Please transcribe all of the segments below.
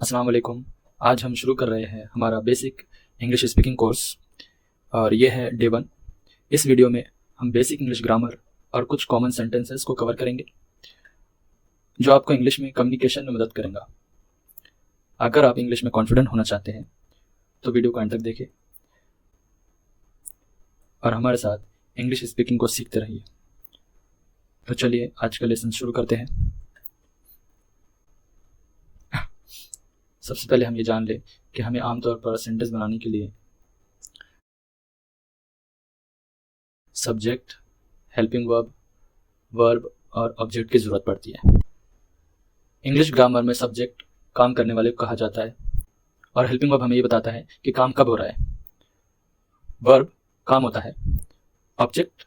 अस्सलाम वालेकुम। आज हम शुरू कर रहे हैं हमारा बेसिक इंग्लिश स्पीकिंग कोर्स और ये है डे 1। इस वीडियो में हम बेसिक इंग्लिश ग्रामर और कुछ कॉमन सेंटेंसेस को कवर करेंगे जो आपको इंग्लिश में कम्युनिकेशन में मदद करेंगे। अगर आप इंग्लिश में कॉन्फिडेंट होना चाहते हैं तो वीडियो को अंत तक देखें और हमारे साथ इंग्लिश स्पीकिंग को सीखते रहिए। तो चलिए आज का लेसन शुरू करते हैं। सबसे पहले हम ये जान लें कि हमें आमतौर पर सेंटेंस बनाने के लिए सब्जेक्ट, हेल्पिंग वर्ब, वर्ब और ऑब्जेक्ट की ज़रूरत पड़ती है। इंग्लिश ग्रामर में सब्जेक्ट काम करने वाले को कहा जाता है और हेल्पिंग वर्ब हमें ये बताता है कि काम कब हो रहा है। वर्ब काम होता है, ऑब्जेक्ट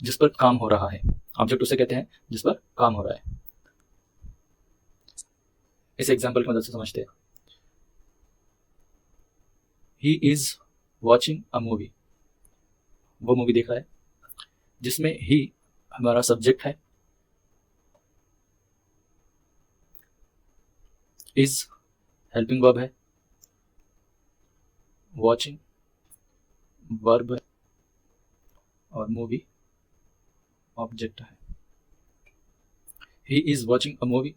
जिस पर काम हो रहा है, ऑब्जेक्ट उसे कहते हैं जिस पर काम हो रहा है। इस एग्जाम्पल की मदद से समझते हैं। He is watching a movie, वो मूवी देख रहा है, जिसमें ही हमारा सब्जेक्ट है, इज हेल्पिंग वर्ब है, वॉचिंग वर्ब है और मूवी ऑब्जेक्ट है। He is watching a movie,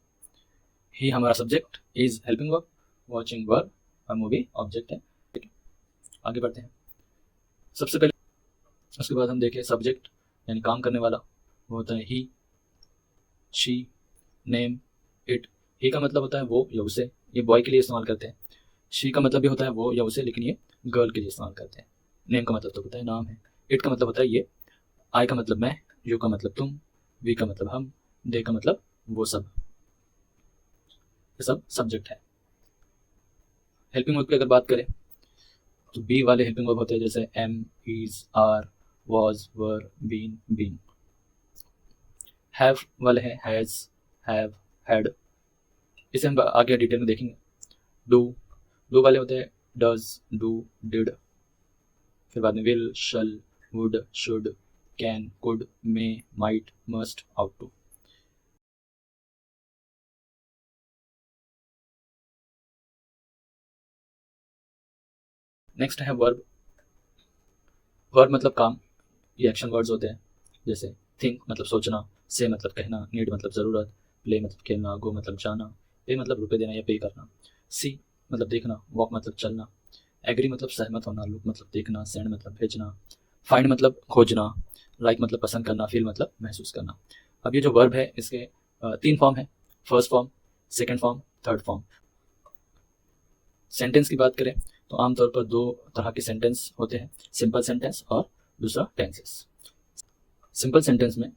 he हमारा subject, is helping verb, watching verb और मूवी ऑब्जेक्ट है। ठीक है, आगे बढ़ते हैं। सबसे पहले उसके बाद हम देखें सब्जेक्ट यानी काम करने वाला, वो होता है ही, शी, नेम, इट। ही का मतलब होता है वो या उसे, ये बॉय के लिए इस्तेमाल करते हैं। शी का मतलब भी होता है वो या उसे, लेकिन ये गर्ल के लिए इस्तेमाल करते हैं। नेम का मतलब तो होता है नाम है। इट का मतलब होता है ये। आई का मतलब मैं, यू का मतलब तुम, वी का मतलब हम, दे का मतलब वो सब। ये सब सब्जेक्ट है। हेल्पिंग वर्ब की अगर बात करें तो बी वाले हेल्पिंग वर्ब होते हैं, जैसे am, is, are, was, were, been, being. Have वाले हैं हैज, हैव, हैड। इसे हम आगे डिटेल में देखेंगे। डू वाले होते हैं डज, डू, डिड। फिर बाद में will, shall, would, should, can, could, may, might, must, ought to. Next है वर्ब। वर्ब मतलब काम, ये एक्शन वर्ड्स होते हैं, जैसे थिंक मतलब सोचना, से मतलब कहना, नीड मतलब ज़रूरत, प्ले मतलब खेलना, गो मतलब जाना, पे मतलब रुपए देना या पे करना, सी मतलब देखना, वॉक मतलब चलना, एग्री मतलब सहमत होना, लुक मतलब देखना, सेंड मतलब भेजना, फाइंड मतलब खोजना, लाइक मतलब पसंद करना, फील मतलब महसूस करना। अब ये जो वर्ब है इसके 3 फॉर्म है, first form, second form, third form. Sentence की बात करें तो आमतौर पर 2 तरह के सेंटेंस होते हैं, सिंपल सेंटेंस और दूसरा टेंसेस। सिंपल सेंटेंस में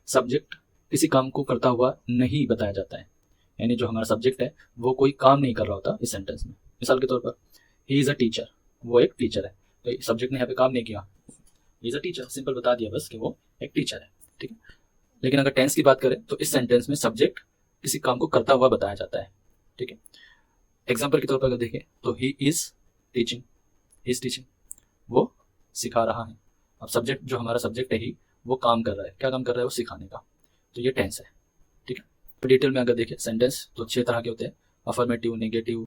सब्जेक्ट किसी काम को करता हुआ नहीं बताया जाता है, यानी जो हमारा सब्जेक्ट है वो कोई काम नहीं कर रहा होता इस सेंटेंस में। मिसाल के तौर पर ही इज़ अ टीचर, वो एक टीचर है, तो सब्जेक्ट ने यहाँ पे काम नहीं किया, he is a teacher, simple बता दिया बस कि वो एक टीचर है। ठीक है, लेकिन अगर टेंस की बात करें तो इस सेंटेंस में सब्जेक्ट किसी काम को करता हुआ बताया जाता है। ठीक है, एग्जाम्पल के तौर पर अगर देखें तो he is teaching, he is teaching, वो सिखा रहा है। अब सब्जेक्ट जो हमारा सब्जेक्ट है ही, वो काम कर रहा है, क्या काम कर रहा है, वो सिखाने का, तो ये टेंस है। ठीक है, तो डिटेल में अगर देखें सेंटेंस तो 6 तरह के होते हैं, affirmative, negative,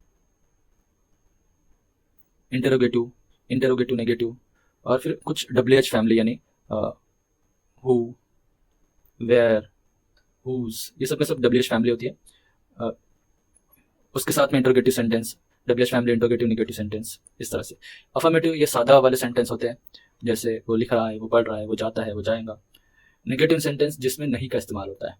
interrogative, interrogative negative, और फिर कुछ WH फैमिली यानी हु, वेयर, हुज, ये सब में सब WH फैमिली होती है। अ, उसके साथ में interrogative sentence, WH family, interrogative, negative sentence, इस तरह से। अफर्मेटिव ये सादा वाले सेंटेंस होते हैं, जैसे वो लिख रहा है, वो पढ़ रहा है, वो जाता है, वो जाएगा। नेगेटिव सेंटेंस जिसमें नहीं का इस्तेमाल होता है।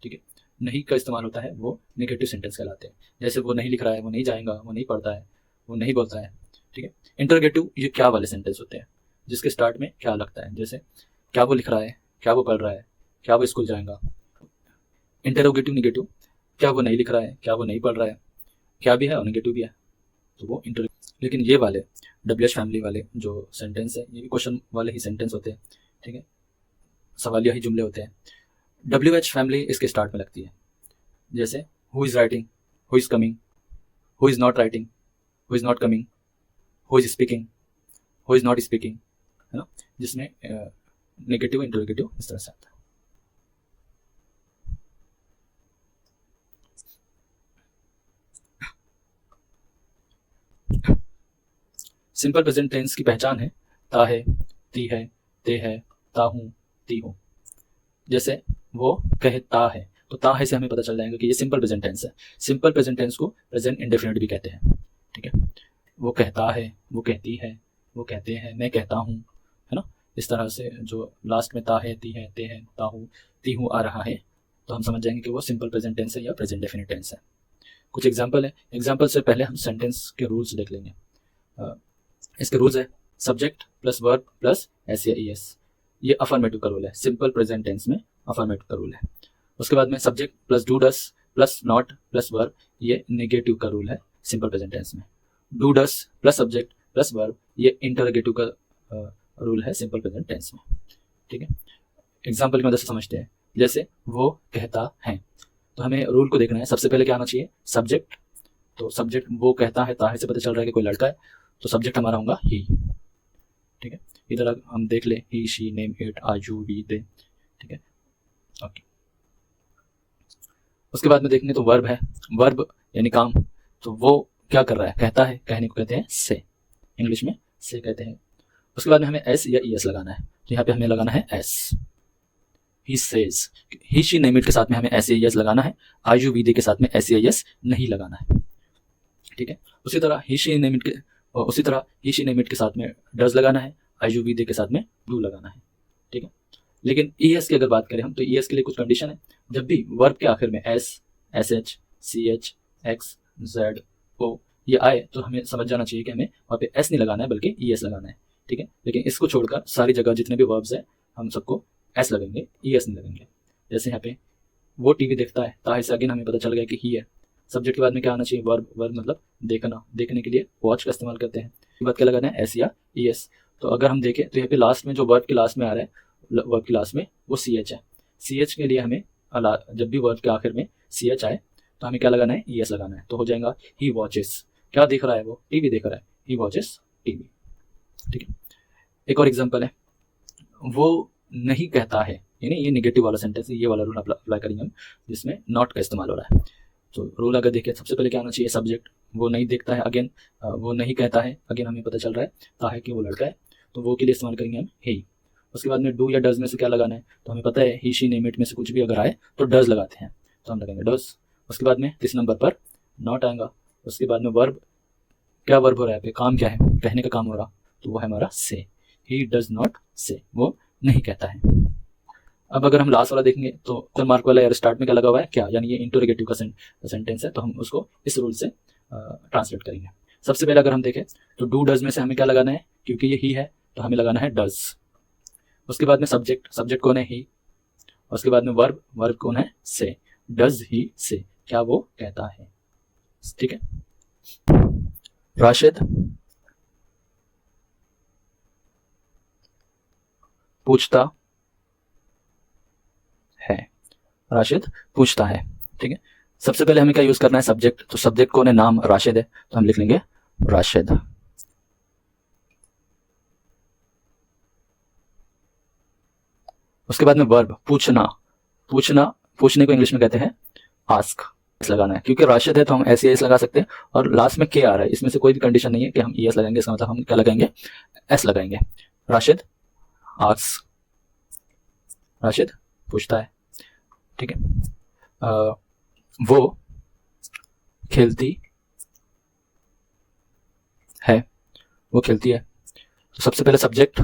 ठीक है, नहीं का इस्तेमाल होता है वो नेगेटिव सेंटेंस कहलाते हैं, जैसे वो नहीं लिख रहा है, वो नहीं जाएगा, वो नहीं पढ़ता है, वो नहीं बोलता है। ठीक है, इंटरोगेटिव ये क्या वाले सेंटेंस होते हैं, जिसके स्टार्ट में क्या लगता है, जैसे क्या वो लिख रहा है, क्या वो पढ़ रहा है, क्या वो स्कूल जाएगा। इंटरोगेटिव नेगेटिव, क्या वो नहीं लिख रहा है, क्या वो नहीं पढ़ रहा है, क्या भी है और नेगेटिव भी है, तो वो इंटर। लेकिन ये वाले WH फैमिली वाले जो सेंटेंस है ये भी क्वेश्चन वाले ही सेंटेंस होते हैं। ठीक है, सवालिया ही जुमले होते हैं। WH फैमिली इसके स्टार्ट में लगती है, जैसे who is writing, who is coming, who is not writing, who is not coming, who is speaking, who is not speaking, है ना, जिसमें नेगेटिव, इंटरोगेटिव इस तरह से आता है। सिंपल प्रेजेंट टेंस की पहचान है ता है, ती है, ते है, ता हूँ, ती हूँ। जैसे वो कहता है, तो ता है से हमें पता चल जाएगा कि ये सिंपल प्रेजेंट टेंस है। सिंपल प्रेजेंट टेंस को प्रेजेंट इंडेफिनिट भी कहते हैं, ठीक है। वो कहता है, वो कहती है, वो कहते हैं, मैं कहता हूँ, है ना। इस तरह से जो लास्ट में ता है, ती है, ते है, ता हूँ, ती हूँ आ रहा है, तो हम समझ जाएंगे कि वो सिंपल प्रेजेंट टेंस है या प्रेजेंट डेफिनिट टेंस है। कुछ एग्जाम्पल है, एग्जाम्पल से पहले हम सेंटेंस के रूल्स देख लेंगे। इसके रूल्स है subject plus verb plus S या ई एस, ये अफर्मेटिव का रूल है, सिंपल प्रेजेंट टेंस में अफर्मेटिव का रूल है। उसके बाद में subject plus do does plus not plus verb, ये नेगेटिव का रूल है सिंपल प्रेजेंट टेंस में। Do does plus subject plus verb, ये इंटरोगेटिव का रूल है सिंपल प्रेजेंट टेंस में, ठीक है। एग्जाम्पल की मदद से समझते हैं। जैसे वो कहता है, तो हमें रूल को देखना है। सबसे पहले क्या आना चाहिए, सब्जेक्ट। तो सब्जेक्ट वो कहता है, ताहे से पता चल रहा है कि कोई लड़का है, तो सब्जेक्ट हमारा होगा ही, ठीक है। इधर हम देख ले, he, she, name, it, are, you, we, they, ठीक है, ओके। उसके बाद में देखेंगे तो वर्ब है, वर्ब यानी काम। तो वो क्या कर रहा है, कहता है, कहने को कहते हैं से, इंग्लिश में से कहते हैं। उसके बाद में हमें एस या ई एस लगाना है, तो यहाँ पे हमें लगाना है S, he says. He, she, name, it के साथ में हमें एस या एस लगाना है, आर, यू, वी, दे के साथ में एस या एस नहीं लगाना है, ठीक है। उसी तरह ही, शी, नेम, इट के उसी तरह ही, शी, नेम, इट के साथ में डज लगाना है, आई, यू, वी, दे के साथ में डू लगाना है, ठीक है। लेकिन ई एस की अगर बात करें हम, तो ई एस के लिए कुछ कंडीशन है। जब भी वर्ब के आखिर में S, S H, C H, X, Z, O ये आए, तो हमें समझ जाना चाहिए कि हमें वहाँ पे एस नहीं लगाना है बल्कि ई एस लगाना है, ठीक है। लेकिन इसको छोड़कर सारी जगह जितने भी वर्ब्स हैं हम सबको एस लगेंगे, ई एस नहीं लगेंगे। जैसे यहाँ पे वो टीवी देखता है, ताहे से अगेन हमें पता चल गया कि ही है। सब्जेक्ट के बाद में क्या आना चाहिए, वर्ब, वर्ब मतलब देखना, देखने के लिए वॉच का इस्तेमाल करते हैं। इसके बाद क्या लगाना है, एस या ई एस। तो अगर हम देखें तो यहाँ पे लास्ट में जो वर्ब के लास्ट में आ रहा है, वर्ब के लास्ट में वो सी एच है। सी एच के लिए हमें जब भी वर्ब के आखिर में सी एच आए तो हमें क्या लगाना है, ई एस लगाना है। तो हो जाएगा ही वॉचेस, क्या देख रहा है वो, टीवी देख रहा है, ही वॉचेस टीवी, ठीक है। एक और एग्जाम्पल है, वो नहीं कहता है, यानी ये नेगेटिव वाला सेंटेंस है, ये वाला रूल अप्लाई करेंगे हम जिसमें नॉट का इस्तेमाल हो रहा है। तो रूल अगर देखें, सबसे पहले क्या आना चाहिए, सब्जेक्ट। वो नहीं देखता है, अगेन वो नहीं कहता है, अगेन हमें पता चल रहा है ताहे कि वो लड़का है, तो वो के लिए इस्तेमाल करेंगे हम ही। उसके बाद में डू या डज में से क्या लगाना है, तो हमें पता है ही, शी, नेम, इट में से कुछ भी अगर आए तो डज लगाते हैं, तो हम लगाएंगे डज। उसके बाद में किस नंबर पर, नॉट आएगा। उसके बाद में वर्ब, क्या वर्ब हो रहा है पे, काम क्या है, कहने का काम हो रहा, तो वो है हमारा से, ही डज नॉट से, वो नहीं कहता है। अब अगर हम लास्ट वाला देखेंगे तो क्वेश्चन मार्क वाला यार स्टार्ट में क्या लगा हुआ है, क्या, यानी ये इंटरोगेटिव का सेंटेंस है, तो हम उसको इस रूल से ट्रांसलेट करेंगे। सबसे पहले अगर हम देखें तो डू डज में से हमें क्या लगाना है, क्योंकि ये ही है तो हमें लगाना है डज। उसके बाद में सब्जेक्ट, सब्जेक्ट कौन है, ही। उसके बाद में वर्ब, वर्ब कौन है, से। डज ही से, क्या वो कहता है, ठीक है। राशिद पूछता है, राशिद पूछता है, ठीक है। सबसे पहले हमें क्या यूज करना है, सब्जेक्ट। तो सब्जेक्ट कौन है, नाम राशिद है, तो हम लिख लेंगे राशिद। उसके बाद में वर्ब, पूछना, पूछना, पूछने को इंग्लिश में कहते हैं आस्क, लगाना है, क्योंकि राशिद है तो हम ऐसे एस लगा सकते हैं, और लास्ट में के आ रहा है, इसमें से कोई भी कंडीशन नहीं है कि हम ई एस लगाएंगे, इसका मतलब हम क्या लगाएंगे, एस लगाएंगे। राशिद आस्क, राशिद पूछता है, ठीक है। वो खेलती है, वो खेलती है। तो सबसे पहले सब्जेक्ट,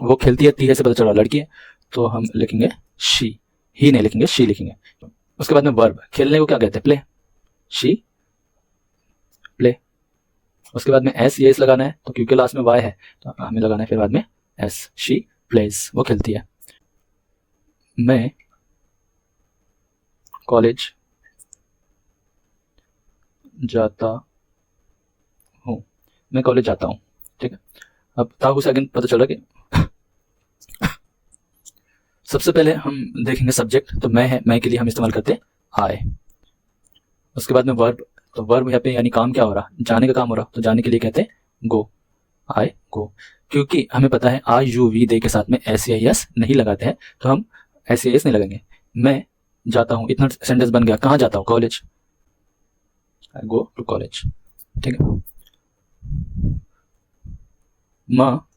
वो खेलती है, ती है से पता चला लड़की है, तो हम लिखेंगे शी, ही नहीं लिखेंगे, शी लिखेंगे। उसके बाद में वर्ब, खेलने को क्या कहते हैं, प्ले, शी प्ले। उसके बाद में एस या एस लगाना है, तो क्योंकि लास्ट में वाई है तो हमें लगाना है फिर बाद में एस, शी प्लेज, वो खेलती है। मैं कॉलेज जाता हूँ, मैं कॉलेज जाता हूँ, ठीक है। अब ताहू से अगेन पता चल रहा कि सबसे पहले हम देखेंगे सब्जेक्ट, तो मैं है, मैं के लिए हम इस्तेमाल करते हैं आए। उसके बाद में वर्ब, तो वर्ब यहाँ पे यानी काम क्या हो रहा, जाने का काम हो रहा, तो जाने के लिए कहते हैं गो, आए गो। क्योंकि हमें पता है आर, यू, वी, दे के साथ में एस या एस नहीं लगाते हैं, तो हम एस या एस नहीं लगाएंगे। मैं जाता हूँ, इतना सेंटेंस बन गया, कहाँ जाता हूँ, college, I go to college, ठीक है। माँ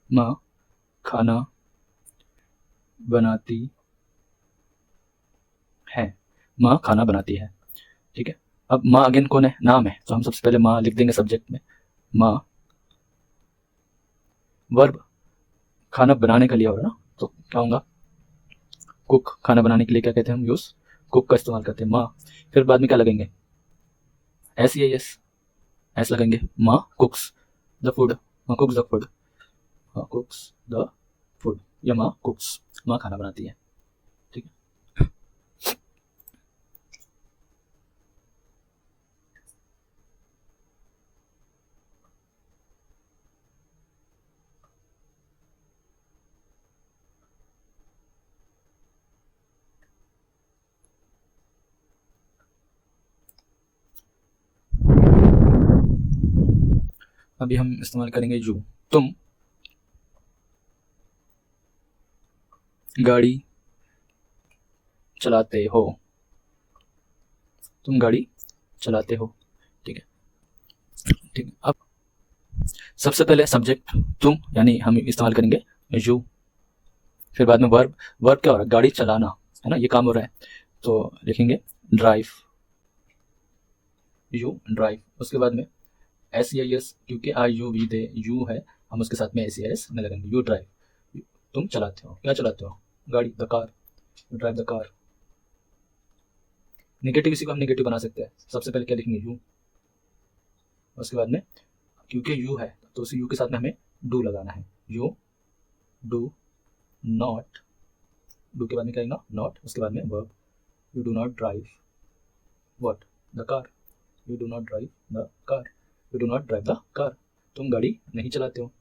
माँ खाना बनाती है। माँ खाना बनाती है। ठीक है, अब माँ अगेन कौन है? नाम है, तो हम सबसे पहले माँ लिख देंगे सब्जेक्ट में। माँ वर्ब खाना बनाने का लिया होगा ना, तो क्या होगा? कुक। खाना बनाने के लिए क्या कहते हैं हम? यूज कुक का इस्तेमाल करते हैं। माँ, फिर बाद में क्या लगेंगे? SEAS, एस लगेंगे। माँ कुक्स द फूड। माँ कुक्स द फूड। माँ कुक्स द फूड, या माँ कुक्स, माँ खाना बनाती है। ठीक है, अभी हम इस्तेमाल करेंगे यू। तुम गाड़ी चलाते हो। तुम गाड़ी चलाते हो। ठीक है, ठीक है। अब सबसे पहले सब्जेक्ट तुम, यानी हम इस्तेमाल करेंगे यू। फिर बाद में वर्ब। वर्ब क्या हो रहा है? गाड़ी चलाना, है ना, ये काम हो रहा है, तो लिखेंगे ड्राइव। You drive. उसके बाद में SEIS, क्योंकि IUV दे यू है, हम उसके साथ में SEIS में लगाएंगे। यू ड्राइव, तुम चलाते हो। क्या चलाते हो? गाड़ी, the car. You drive the car. Negative, इसी को हम नेगेटिव बना सकते हैं। सबसे पहले क्या लिखेंगे? यू। उसके बाद में क्योंकि यू है तो उसी यू के साथ में हमें डू लगाना है। You do not. डू के बाद में क्या आएगा? नॉट। उसके बाद में verb. You do not drive what? The car. You do not drive the car. You do not drive the car. तुम गाड़ी नहीं चलाते हो।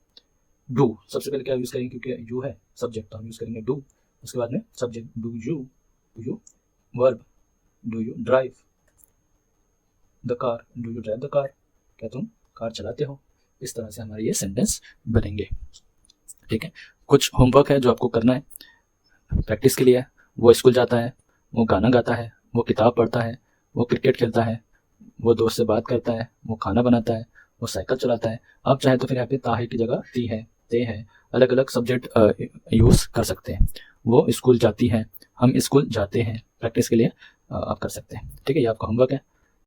डू, सबसे पहले क्या यूज़ करेंगे? क्योंकि यू है सब्जेक्ट, तो हम यूज़ करेंगे डू। उसके बाद में subject do you. You verb do you drive the car. Do you drive the car? क्या तुम कार चलाते हो? इस तरह से हमारे ये सेंटेंस बनेंगे। ठीक है, कुछ होमवर्क है जो आपको करना है प्रैक्टिस के लिए। वो स्कूल जाता है, वो गाना गाता है, वो किताब पढ़ता है, वो क्रिकेट खेलता है, वो दोस्त से बात करता है, वो खाना बनाता है, वो साइकिल चलाता है। आप चाहे तो फिर यहाँ पे ताहे की जगह ती है, ते है, अलग अलग सब्जेक्ट यूज़ कर सकते हैं। वो स्कूल जाती है, हम स्कूल जाते हैं, प्रैक्टिस के लिए आप कर सकते हैं। ठीक है, ये आपका होमवर्क है।